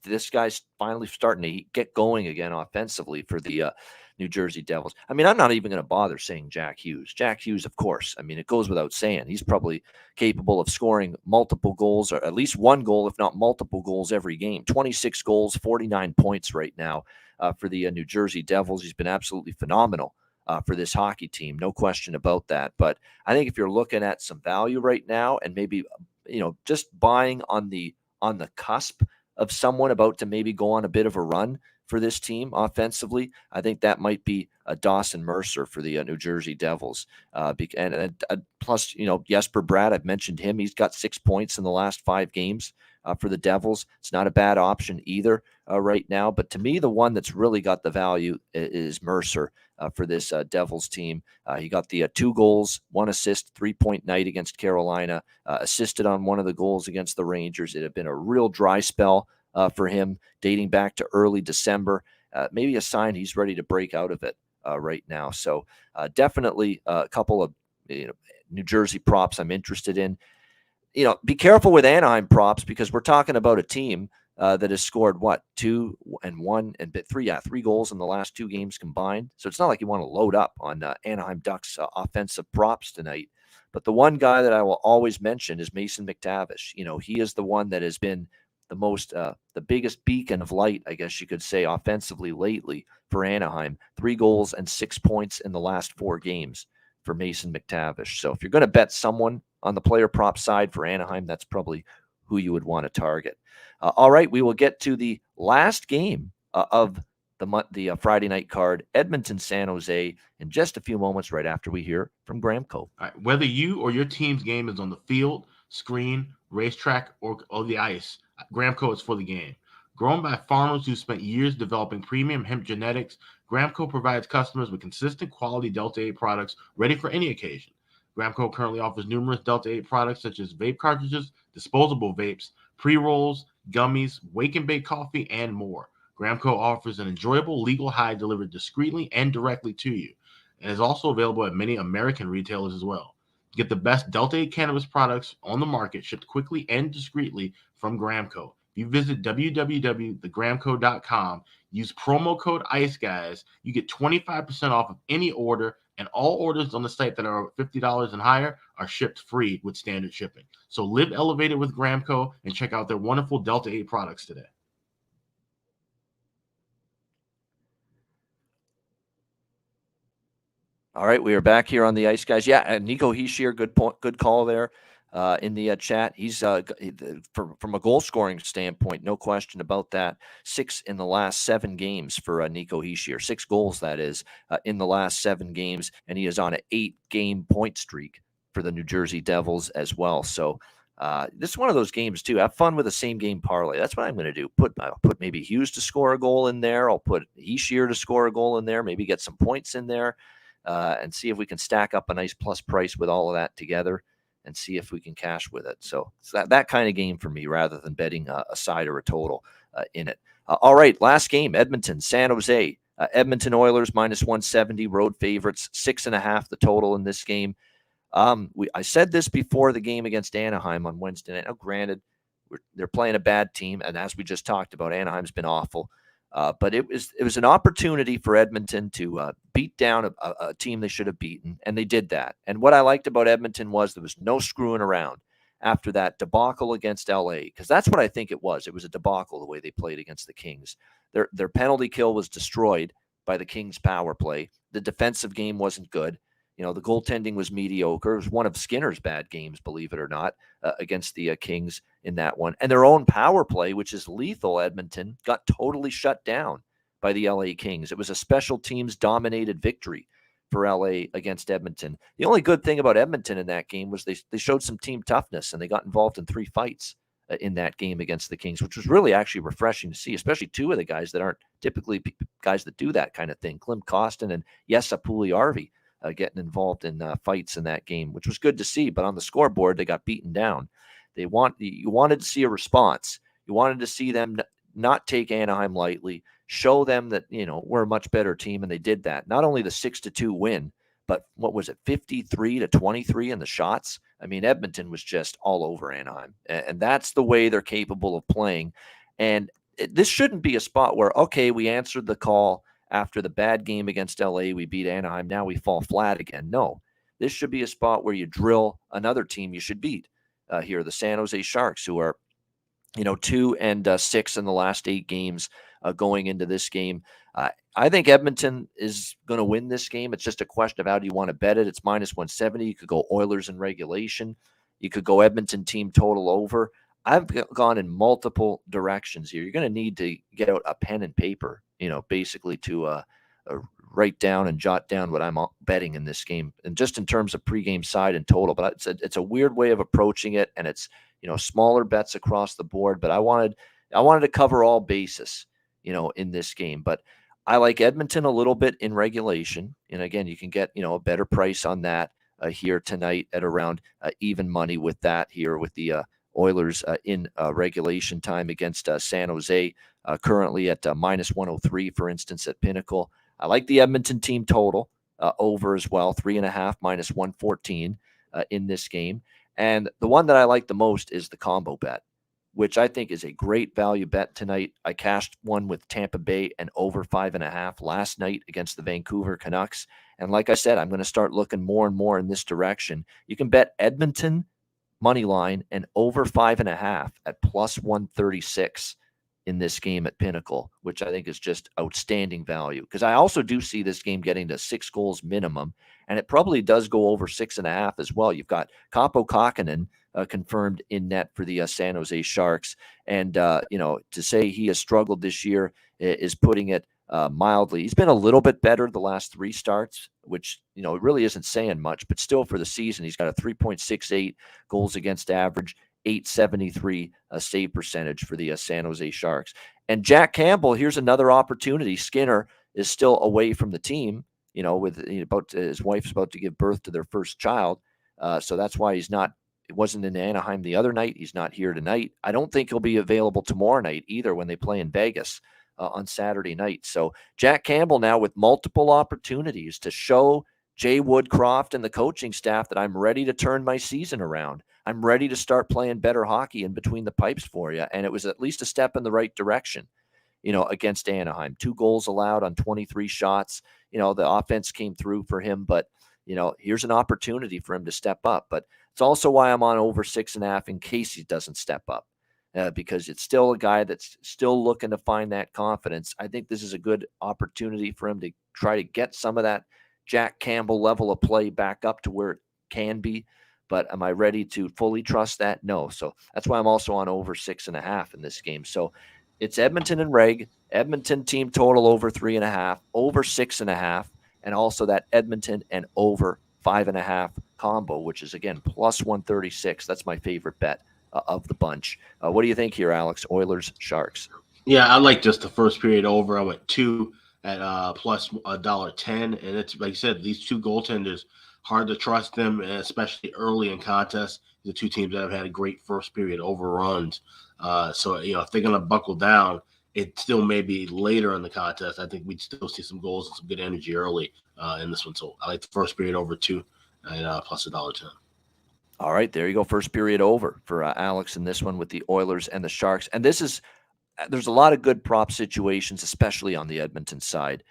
This guy's finally starting to get going again offensively for the New Jersey Devils. I'm not even going to bother saying Jack Hughes. Jack Hughes, of course. It goes without saying. He's probably capable of scoring multiple goals, or at least 1 goal, if not multiple goals every game. 26 goals, 49 points right now for the New Jersey Devils. He's been absolutely phenomenal for this hockey team. No question about that. But I think if you're looking at some value right now and maybe, just buying on the cusp of someone about to maybe go on a bit of a run for this team offensively, I think that might be Dawson Mercer for the New Jersey Devils. Plus, Jesper Bratt, I've mentioned him. He's got 6 points in the last 5 games for the Devils. It's not a bad option either right now. But to me, the one that's really got the value is Mercer for this Devils team. He got the 2 goals, 1 assist, 3-point night against Carolina, assisted on one of the goals against the Rangers. It had been a real dry spell for him dating back to early December. Maybe a sign he's ready to break out of it right now. So definitely a couple of New Jersey props I'm interested in. Be careful with Anaheim props because we're talking about a team that has scored 2 and 1 and 3 goals in the last 2 games combined. So it's not like you want to load up on Anaheim Ducks offensive props tonight. But the one guy that I will always mention is Mason McTavish. He is the one that has been the biggest beacon of light, I guess you could say, offensively lately for Anaheim. 3 goals and 6 points in the last 4 games for Mason McTavish. So if you're going to bet someone on the player prop side for Anaheim, that's probably who you would want to target. All right, we will get to the last game of the Friday night card, Edmonton-San Jose, in just a few moments right after we hear from Gramco. All right, whether you or your team's game is on the field, screen, racetrack, or the ice, Gramco is for the game. Grown by farmers who spent years developing premium hemp genetics, Gramco provides customers with consistent quality Delta 8 products ready for any occasion. Gramco currently offers numerous Delta 8 products such as vape cartridges, disposable vapes, pre-rolls, gummies, wake and bake coffee, and more. Gramco offers an enjoyable legal high delivered discreetly and directly to you, and is also available at many American retailers as well. Get the best Delta 8 cannabis products on the market shipped quickly and discreetly from Gramco. If you visit www.thegramco.com, use promo code ICEGUYS, you get 25% off of any order, and all orders on the site that are $50 and higher are shipped free with standard shipping. So live elevated with Gramco and check out their wonderful Delta 8 products today. All right, we are back here on the Ice Guys. Yeah, Nico Hischier, good call there in the chat. He's from a goal scoring standpoint, no question about that. 6 in the last 7 games for Nico Hischier. 6 goals, that is, in the last 7 games, and he is on an 8-game point streak for the New Jersey Devils as well. So this is one of those games too. Have fun with a same game parlay. That's what I'm going to do. I'll put maybe Hughes to score a goal in there. I'll put Hischier to score a goal in there. Maybe get some points in there. And see if we can stack up a nice plus price with all of that together and see if we can cash with it. So it's that kind of game for me rather than betting a side or a total in it. All right, last game, Edmonton, San Jose. Edmonton Oilers -170, road favorites, 6.5 the total in this game. I said this before the game against Anaheim on Wednesday night. Now, granted, they're playing a bad team, and as we just talked about, Anaheim's been awful. But it was an opportunity for Edmonton to beat down a team they should have beaten, and they did that. And what I liked about Edmonton was there was no screwing around after that debacle against LA, because that's what I think it was. It was a debacle the way they played against the Kings. Their penalty kill was destroyed by the Kings' power play. The defensive game wasn't good. The goaltending was mediocre. It was one of Skinner's bad games, believe it or not, against the Kings in that one. And their own power play, which is lethal, Edmonton, got totally shut down by the LA Kings. It was a special teams dominated victory for LA against Edmonton. The only good thing about Edmonton in that game was they showed some team toughness, and they got involved in 3 fights in that game against the Kings, which was really actually refreshing to see, especially 2 of the guys that aren't typically guys that do that kind of thing, Klim Kostin and Jesse Puljujärvi. Getting involved in fights in that game, which was good to see. But on the scoreboard, they got beaten down. You wanted to see a response. You wanted to see them not take Anaheim lightly, show them that, we're a much better team, and they did that. Not only the 6-2 win, but what was it, 53-23 in the shots? I mean, Edmonton was just all over Anaheim, and that's the way they're capable of playing. And this shouldn't be a spot where, okay, we answered the call. After the bad game against LA, we beat Anaheim. Now we fall flat again. No, this should be a spot where you drill another team you should beat here, the San Jose Sharks, who are, 2-6 in the last 8 games going into this game. I think Edmonton is going to win this game. It's just a question of how do you want to bet it. It's -170. You could go Oilers in regulation. You could go Edmonton team total over. I've gone in multiple directions here. You're going to need to get out a pen and paper, basically to write down and jot down what I'm betting in this game, and just in terms of pregame side and total. But it's a weird way of approaching it, and it's smaller bets across the board. But I wanted to cover all bases, in this game. But I like Edmonton a little bit in regulation, and again, you can get a better price on that here tonight at around even money with that here with the Oilers in regulation time against San Jose, currently at -103, for instance, at Pinnacle. I like the Edmonton team total over as well, 3.5 -114 in this game. And the one that I like the most is the combo bet, which I think is a great value bet tonight. I cashed one with Tampa Bay and over 5.5 last night against the Vancouver Canucks. And like I said, I'm going to start looking more and more in this direction. You can bet Edmonton money line and over 5.5 at +136 in this game at Pinnacle, which I think is just outstanding value. Because I also do see this game getting to 6 goals minimum, and it probably does go over 6.5 as well. You've got Kaapo Kähkönen confirmed in net for the San Jose Sharks, and to say he has struggled this year is putting it mildly. He's been a little bit better the last 3 starts, which, it really isn't saying much, but still for the season, he's got a 3.68 goals against average, .873 save percentage for the San Jose Sharks. And Jack Campbell, here's another opportunity. Skinner is still away from the team, with his wife's about to give birth to their first child. So that's why it wasn't in Anaheim the other night. He's not here tonight. I don't think he'll be available tomorrow night either when they play in Vegas on Saturday night. So Jack Campbell now with multiple opportunities to show Jay Woodcroft and the coaching staff that I'm ready to turn my season around. I'm ready to start playing better hockey in between the pipes for you. And it was at least a step in the right direction, against Anaheim. 2 goals allowed on 23 shots. The offense came through for him, but, here's an opportunity for him to step up. But it's also why I'm on over 6.5 in case he doesn't step up, because it's still a guy that's still looking to find that confidence. I think this is a good opportunity for him to try to get some of that Jack Campbell level of play back up to where it can be. But am I ready to fully trust that? No. So that's why I'm also on over 6.5 in this game. So it's Edmonton and Reg, Edmonton team total over 3.5, over 6.5, and also that Edmonton and over 5.5 combo, which is again plus 136. That's my favorite bet of the bunch. What do you think here, Alex? Oilers, Sharks. Yeah, I like just the first period over. I went 2 at plus $1.10, and it's like you said, these 2 goaltenders, hard to trust them, especially early in contests. The 2 teams that have had a great first period overruns. So if they're going to buckle down, it still may be later in the contest. I think we'd still see some goals and some good energy early in this one. So I like the first period over 2 and plus $1.10. All right, there you go. First period over for Alex in this one with the Oilers and the Sharks. And there's a lot of good prop situations, especially on the Edmonton side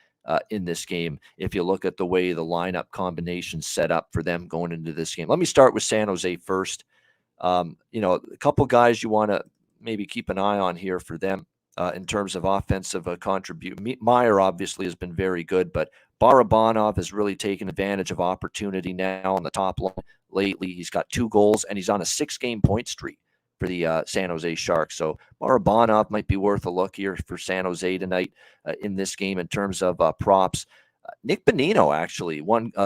in this game. If you look at the way the lineup combinations set up for them going into this game. Let me start with San Jose first. A couple guys you want to maybe keep an eye on here for them in terms of offensive contribution. Meyer obviously has been very good, but Barabanov has really taken advantage of opportunity now on the top line lately. He's got 2 goals, and he's on a 6-game point streak for the San Jose Sharks. So Barabanov might be worth a look here for San Jose tonight in this game in terms of props. Nick Bonino actually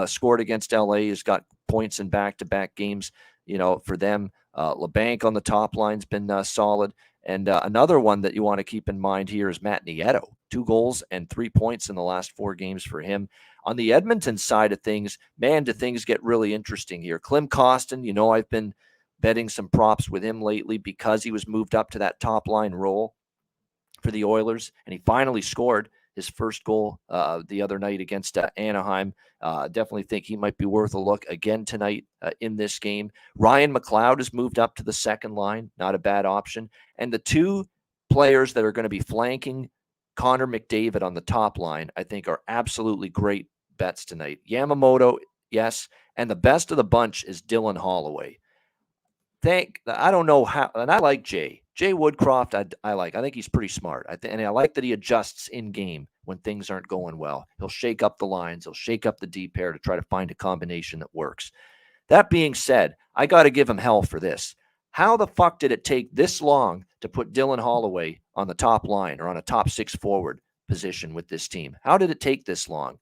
scored against LA, has got points in back-to-back games, for them. LeBanc on the top line's been solid. And another one that you want to keep in mind here is Matt Nieto. 2 goals and 3 points in the last 4 games for him. On the Edmonton side of things, man, do things get really interesting here. Klim Kostin, I've been betting some props with him lately because he was moved up to that top line role for the Oilers, and he finally scored his first goal the other night against Anaheim. Definitely think he might be worth a look again tonight in this game. Ryan McLeod has moved up to the second line. Not a bad option. And the 2 players that are going to be flanking Connor McDavid on the top line, I think, are absolutely great bets tonight. Yamamoto, yes. And the best of the bunch is Dylan Holloway. I don't know how, and I like Jay Woodcroft. I think he's pretty smart. And I like that he adjusts in game when things aren't going well. He'll shake up the lines. He'll shake up the D pair to try to find a combination that works. That being said, I got to give him hell for this. How the fuck did it take this long to put Dylan Holloway on the top line or on a top 6 forward position with this team? How did it take this long?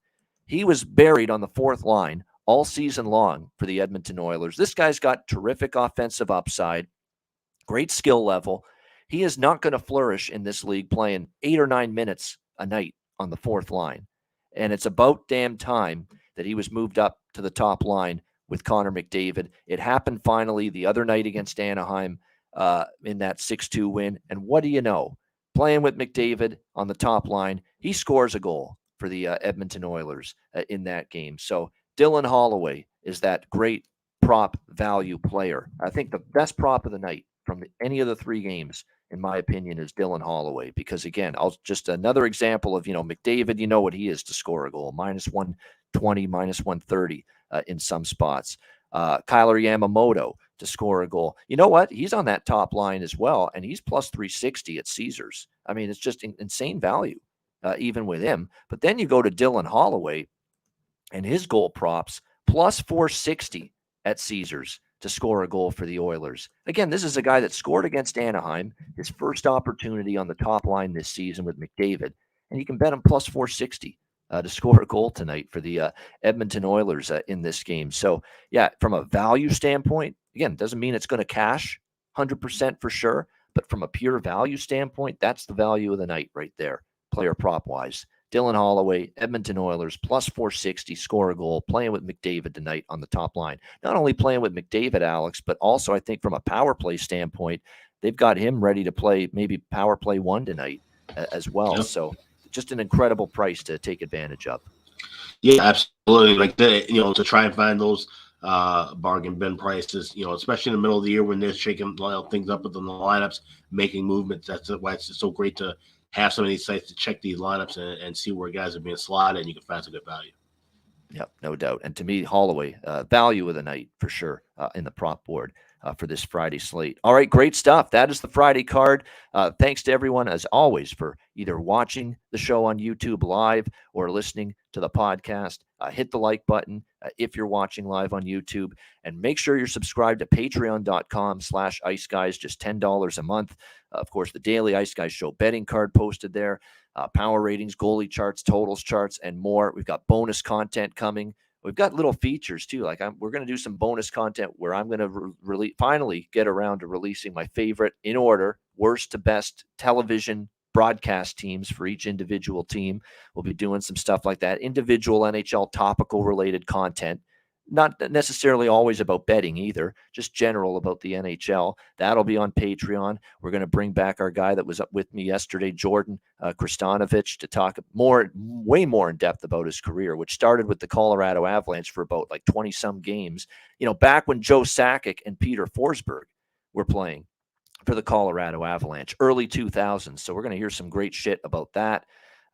He was buried on the 4th line all season long for the Edmonton Oilers. This guy's got terrific offensive upside, great skill level. He is not going to flourish in this league playing 8 or 9 minutes a night on the 4th line. And it's about damn time that he was moved up to the top line with Connor McDavid. It happened finally the other night against Anaheim in that 6-2 win. And what do you know? Playing with McDavid on the top line, he scores a goal for the Edmonton Oilers in that game. So Dylan Holloway is that great prop value player. I think the best prop of the night from any of the 3 games, in my opinion, is Dylan Holloway. Because again, just another example of, McDavid, what he is to score a goal, minus 120, minus 130 in some spots. Kyler Yamamoto to score a goal. You know what? He's on that top line as well, and he's plus 360 at Caesars. I mean, it's just insane value, even with him. But then you go to Dylan Holloway, and his goal props plus 460 at Caesars to score a goal for the Oilers. Again, this is a guy that scored against Anaheim, his first opportunity on the top line this season with McDavid, and you can bet him plus 460 to score a goal tonight for the Edmonton Oilers in this game. So, yeah, from a value standpoint, again, doesn't mean it's going to cash 100% for sure. But from a pure value standpoint, that's the value of the night right there, player prop wise. Dylan Holloway, Edmonton Oilers, plus 460, score a goal, playing with McDavid tonight on the top line. Not only playing with McDavid, Alex, but also I think from a power play standpoint, they've got him ready to play maybe power play 1 tonight as well. Yep. So just an incredible price to take advantage of. Yeah, absolutely. Like that, to try and find those bargain bin prices, especially in the middle of the year when they're shaking things up within the lineups, making movements. That's why it's so great to have some of these sites to check these lineups and see where guys are being slotted, and you can find some good value. Yep, no doubt. And to me, Holloway, value of the night for sure in the prop board for this Friday slate. All right, great stuff. That is the Friday card. Thanks to everyone, as always, for either watching the show on YouTube live or listening to the podcast. Hit the like button if you're watching live on YouTube, and make sure you're subscribed to patreon.com/Ice Guys, just $10 a month. Of course, the daily Ice Guys show betting card posted there, power ratings, goalie charts, totals charts, and more. We've got bonus content coming. We've got little features too. Like we're going to do some bonus content where I'm going to finally get around to releasing my favorite in order, worst to best television broadcast teams for each individual team. We'll be doing some stuff like that. Individual NHL topical related content, not necessarily always about betting either, just general about the NHL. That'll be on Patreon. We're going to bring back our guy that was up with me yesterday, Jordan Kristanovich, to talk way more in depth about his career, which started with the Colorado Avalanche for about 20 some games, back when Joe Sakic and Peter Forsberg were playing for the Colorado Avalanche, early 2000s. So we're going to hear some great shit about that.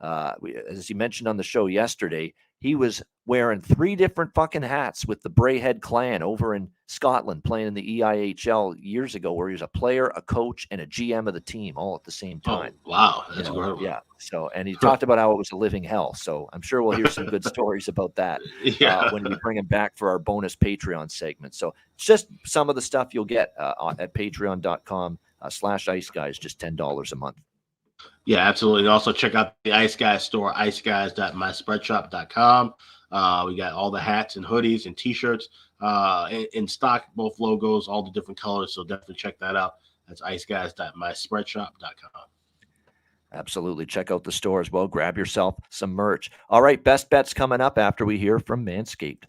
As he mentioned on the show yesterday, he was wearing 3 different fucking hats with the Braehead clan over in Scotland playing in the EIHL years ago, where he was a player, a coach, and a GM of the team all at the same time. Oh, wow. That's incredible. Yeah. So, and he talked about how it was a living hell. So I'm sure we'll hear some good stories about that when we bring him back for our bonus Patreon segment. So it's just some of the stuff you'll get at patreon.com/Ice Guys, just $10 a month. Yeah, absolutely. And also check out the Ice Guys store, iceguys.myspreadshop.com. We got all the hats and hoodies and T-shirts in stock, both logos, all the different colors. So definitely check that out. That's iceguys.myspreadshop.com. Absolutely. Check out the store as well. Grab yourself some merch. All right, best bets coming up after we hear from Manscaped.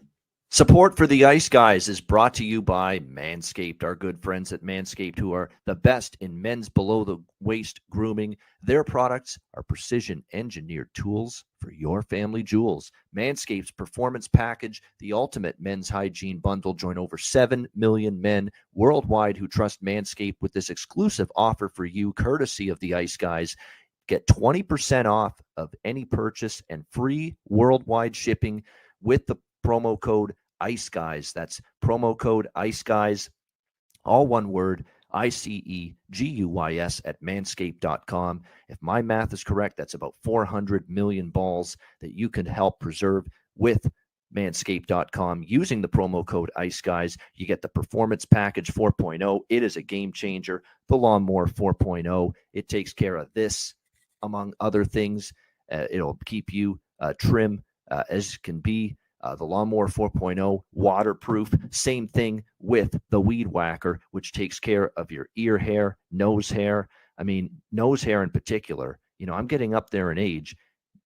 Support for the Ice Guys is brought to you by Manscaped, our good friends at Manscaped, who are the best in men's below-the-waist grooming. Their products are precision-engineered tools for your family jewels. Manscaped's Performance Package, the ultimate men's hygiene bundle. Join over 7 million men worldwide who trust Manscaped with this exclusive offer for you, courtesy of the Ice Guys. Get 20% off of any purchase and free worldwide shipping with the promo code Ice Guys. That's promo code Ice Guys, all one word, ICEGUYS at manscaped.com. If my math is correct, that's about 400 million balls that you can help preserve with manscaped.com using the promo code Ice Guys. You get the Performance Package 4.0. It is a game changer. The Lawnmower 4.0. It takes care of this, among other things. It'll keep you trim as can be. The Lawnmower 4.0, waterproof. Same thing with the Weed Whacker, which takes care of your ear hair, nose hair. I mean, nose hair in particular. I'm getting up there in age,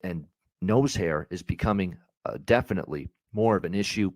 and nose hair is becoming definitely more of an issue.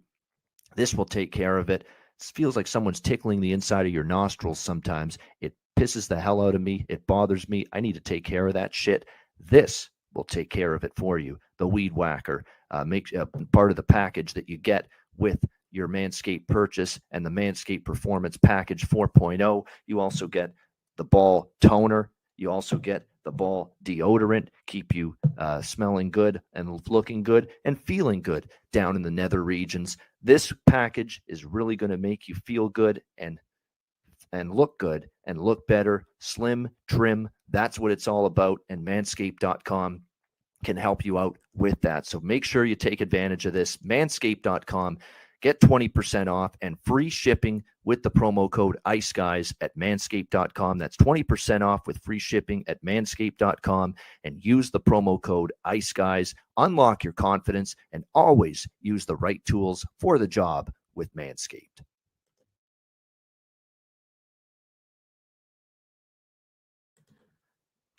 This will take care of it. It feels like someone's tickling the inside of your nostrils sometimes. It pisses the hell out of me. It bothers me. I need to take care of that shit. This will take care of it for you. The Weed Whacker makes part of the package that you get with your Manscaped purchase, and the Manscaped Performance Package 4.0. You also get the ball toner. You also get the ball deodorant, keep you smelling good and looking good and feeling good down in the nether regions. This package is really going to make you feel good and look good and look better, slim, trim. That's what it's all about. And manscaped.com can help you out with that. So make sure you take advantage of this. Manscaped.com. Get 20% off and free shipping with the promo code Ice Guys at manscaped.com. That's 20% off with free shipping at manscaped.com, and use the promo code Ice Guys. Unlock your confidence and always use the right tools for the job with Manscaped.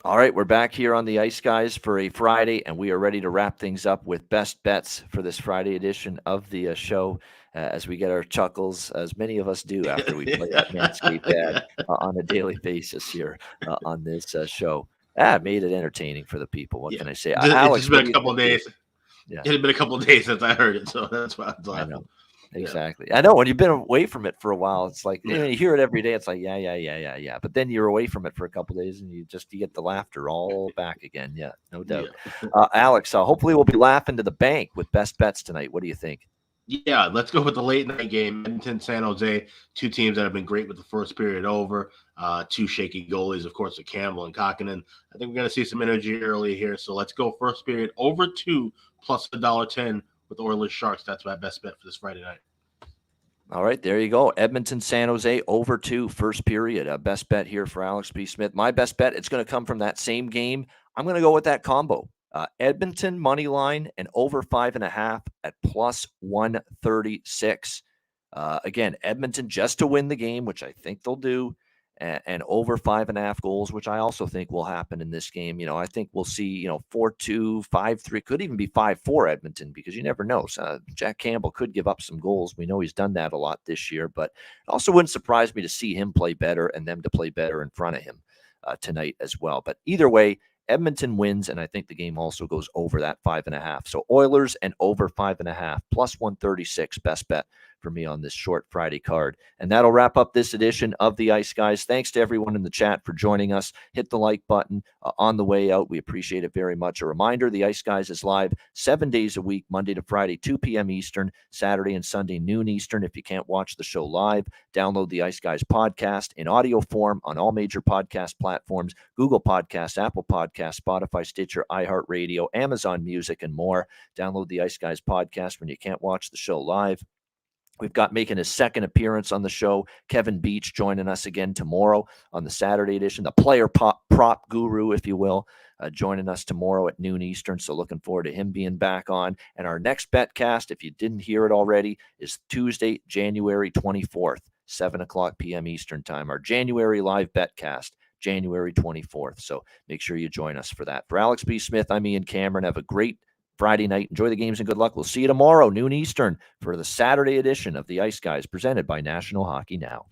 All right, we're back here on the Ice Guys for a Friday, and we are ready to wrap things up with best bets for this Friday edition of the show as we get our chuckles, as many of us do after we play that Manscaped ad on a daily basis here on this show. It made it entertaining for the people. What can I say? Alex, it's just been a couple of days. Yeah. It had been a couple of days since I heard it, so that's why I was laughing. I know. Exactly. Yeah. I know when you've been away from it for a while, it's like you hear it every day. It's like, yeah. But then you're away from it for a couple of days and you get the laughter all back again. Yeah, no doubt. Yeah. Alex, hopefully we'll be laughing to the bank with best bets tonight. What do you think? Yeah, let's go with the late night game. Edmonton, San Jose, two teams that have been great with the first period over. Two shaky goalies, of course, with Campbell and Kokkonen. I think we're going to see some energy early here. So let's go first period over 2 plus $1.10 with Oilers Sharks. That's my best bet for this Friday night. All right, there you go. Edmonton, San Jose, over 2, first period. Best bet here for Alex B. Smith. My best bet, it's going to come from that same game. I'm going to go with that combo. Edmonton money line and over 5.5 at plus 136. Again, Edmonton just to win the game, which I think they'll do, and over 5.5 goals, which I also think will happen in this game. I think we'll see, 4-2, 5-3, could even be 5-4 Edmonton, because you never know. So Jack Campbell could give up some goals. We know he's done that a lot this year, but it also wouldn't surprise me to see him play better and them to play better in front of him tonight as well. But either way, Edmonton wins, and I think the game also goes over that 5.5. So Oilers and over 5.5, plus 136, best bet for me on this short Friday card. And that'll wrap up this edition of the Ice Guys. Thanks to everyone in the chat for joining us. Hit the like button on the way out. We appreciate it very much. A reminder, the Ice Guys is live 7 days a week, Monday to Friday, 2 p.m. Eastern, Saturday and Sunday, noon Eastern. If you can't watch the show live, download the Ice Guys podcast in audio form on all major podcast platforms, Google Podcasts, Apple Podcasts, Spotify, Stitcher, iHeartRadio, Amazon Music, and more. Download the Ice Guys podcast when you can't watch the show live. We've got making his second appearance on the show, Kevin Beach, joining us again tomorrow on the Saturday edition, the player prop guru, if you will, joining us tomorrow at noon Eastern. So looking forward to him being back on. And our next betcast, if you didn't hear it already, is Tuesday, January 24th, 7 o'clock p.m. Eastern time. Our January live betcast, January 24th. So make sure you join us for that. For Alex B. Smith, I'm Ian Cameron. Have a great Friday night. Enjoy the games and good luck. We'll see you tomorrow, noon Eastern, for the Saturday edition of the Ice Guys, presented by National Hockey Now.